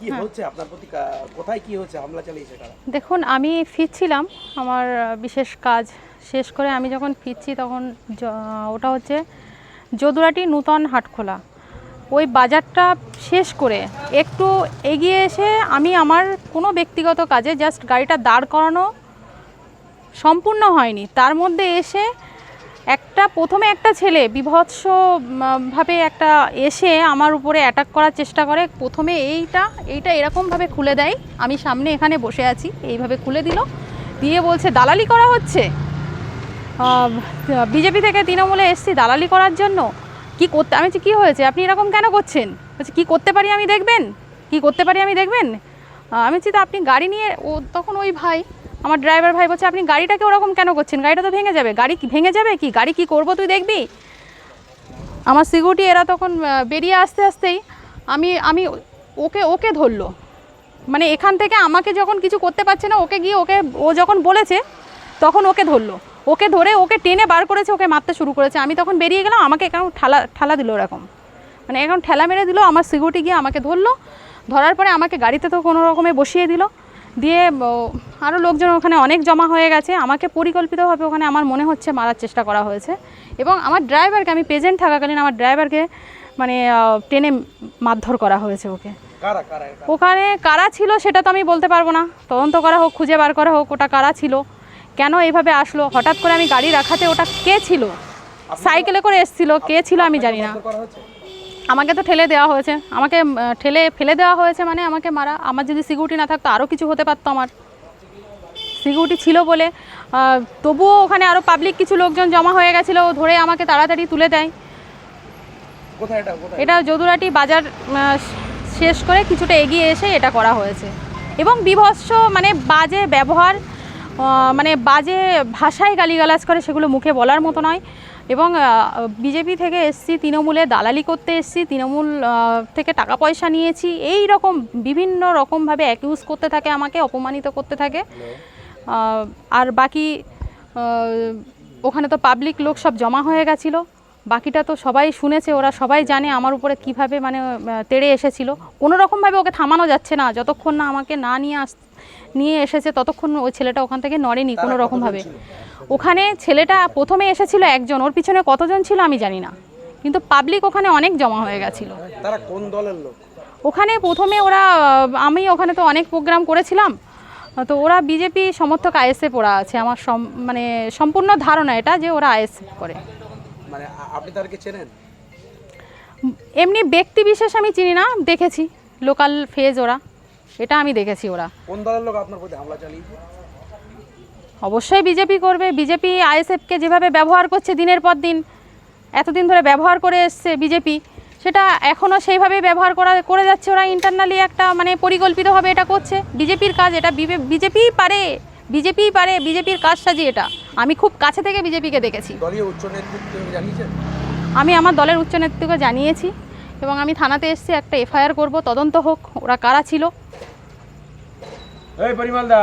কি হচ্ছে আপনার প্রতি, কোথায় কি হচ্ছে, হামলা চালিয়েছে কারা? দেখুন, আমি ফিরছিলাম আমার বিশেষ কাজ শেষ করে। আমি যখন ফিরছি তখন ওটা হচ্ছে যদুরাটি নূতন হাটখোলা, ওই বাজারটা শেষ করে একটু এগিয়ে এসে আমি আমার কোনো ব্যক্তিগত কাজে জাস্ট গাড়িটা দাঁড় করানো সম্পূর্ণ হয়নি, তার মধ্যে এসে প্রথমে একটা ছেলে বীভৎস ভাবে এসে আমার উপরে অ্যাটাক করার চেষ্টা করে। প্রথমে এইটা এরকমভাবে খুলে দেয়, আমি সামনে এখানে বসে আছি, এইভাবে খুলে দিল, দিয়ে বলছে দালালি করা হচ্ছে, বিজেপি থেকে তৃণমূলে এসছি দালালি করার জন্য। কি করতে, আমি কী হয়েছে, আপনি এরকম কেন করছেন? বলছে কী করতে পারি আমি দেখবেন, কি করতে পারি আমি দেখবেন। আমি বলছি তো আপনি গাড়ি নিয়ে, তখন ওই ভাই আমার ড্রাইভার ভাই বলছে আপনি গাড়িটাকে ওরকম কেন করছেন, গাড়িটা তো ভেঙে যাবে। গাড়ি ভেঙে যাবে কি, গাড়ি কি করবো তুই দেখবি। আমার সিকিউরিটি এরা তখন বেরিয়ে আসতেই আমি ওকে ধরলো, মানে এখান থেকে আমাকে যখন কিছু করতে পারছে না ও যখন বলেছে তখন ওকে ধরলো, ওকে ধরে ওকে টেনে বার করেছে, ওকে মারতে শুরু করেছে। আমি তখন বেরিয়ে গেলাম, আমাকে এখন ঠালা দিল এরকম, মানে এখন ঠেলা মেরে দিল। আমার সিকিউরিটি গিয়ে আমাকে ধরলো, ধরার পরে আমাকে গাড়িতে তো কোনো রকমে বসিয়ে দিল, দিয়ে আরও লোকজন ওখানে অনেক জমা হয়ে গেছে। আমাকে পরিকল্পিতভাবে ওখানে আমার মনে হচ্ছে মারার চেষ্টা করা হয়েছে, এবং আমার ড্রাইভারকে, আমি প্রেজেন্ট থাকাকালীন আমার ড্রাইভারকে মানে টেনে মারধর করা হয়েছে। ওখানে কারা ছিল সেটা তো আমি বলতে পারবো না, তদন্ত করা হোক, খুঁজে বার করা হোক ওটা কারা ছিল, কেন এইভাবে আসলো হঠাৎ করে। আমি গাড়ি রাখাতে ওটা কে ছিল, সাইকেলে করে এসেছিল, কে ছিল আমি জানি না। আমাকে তো ঠেলে দেওয়া হয়েছে, আমাকে ফেলে দেওয়া হয়েছে, মানে আমাকে মারা। আমার যদি সিকিউরিটি না থাকতো আরও কিছু হতে পারতো, আমার সিকিউরিটি ছিল বলে তবুও ওখানে আরও পাবলিক কিছু লোকজন জমা হয়ে গেছিলো, ধরে আমাকে তাড়াতাড়ি তুলে দেয়। এটা যদুরাটি বাজার শেষ করে কিছুটা এগিয়ে এসে এটা করা হয়েছে, এবং বীভৎস মানে বাজে ব্যবহার, মানে বাজে ভাষায় গালিগালাজ করে, সেগুলো মুখে বলার মতো নয়। এবং বিজেপি থেকে এসছি, তৃণমূলে দালালি করতে এসছি, তৃণমূল থেকে টাকা পয়সা নিয়েছি, এই রকম বিভিন্ন রকমভাবে অ্যাকিউজ করতে থাকে, আমাকে অপমানিত করতে থাকে। আর বাকি ওখানে তো পাবলিক লোক সব জমা হয়ে গেছিলো, বাকিটা তো সবাই শুনেছে, ওরা সবাই জানে আমার উপরে কিভাবে মানে তেড়ে এসেছিল। কোনো রকমভাবে ওকে থামানো যাচ্ছে না, যতক্ষণ না আমাকে না নিয়ে এসেছে ততক্ষণ ওই ছেলেটা ওখান থেকে নড়েনি কোনো রকমভাবে। ওখানে ছেলেটা প্রথমে এসেছিল একজন, ওর পিছনে কতজন ছিল আমি জানি না, কিন্তু পাবলিক ওখানে অনেক জমা হয়ে গেছিলো। তারা কোন দলের লোক? ওখানে প্রথমে আমি ওখানে তো অনেক প্রোগ্রাম করেছিলাম, তো ওরা বিজেপি সমর্থক আইএসএফ ওরা আছে, আমার মানে সম্পূর্ণ ধারণা এটা যে ওরা আইএসএফ করে। মানে আপনি তাদেরকে চেনেন? এমনি ব্যক্তি বিশেষ আমি চিনি না, দেখেছি লোকাল ফেজ ওরা, এটা আমি দেখেছি। ওরা কোন দলের লোক আপনার প্রতি হামলা চালিয়েছে? অবশ্যই বিজেপি করবে। বিজেপি আইএসএফকে যেভাবে ব্যবহার করছে দিনের পর দিন, এতদিন ধরে ব্যবহার করে এসছে বিজেপি, সেটা এখনও সেইভাবেই ব্যবহার করে যাচ্ছে। ওরা ইন্টারনালি একটা মানে পরিকল্পিতভাবে এটা করছে, বিজেপির কাজ এটা, বিজেপিই পারে, বিজেপির কাজ সাজি এটা। আমি খুব কাছে থেকে বিজেপিকে দেখেছি। দলীয় উচ্চ নেতৃত্বকে জানিয়েছেন? আমি আমার দলের উচ্চ নেতৃত্বকে জানিয়েছি, এবং আমি থানাতে এসেছি, একটা এফআইআর করব, তদন্ত হোক ওরা কারা ছিল। এই পরিমল দা।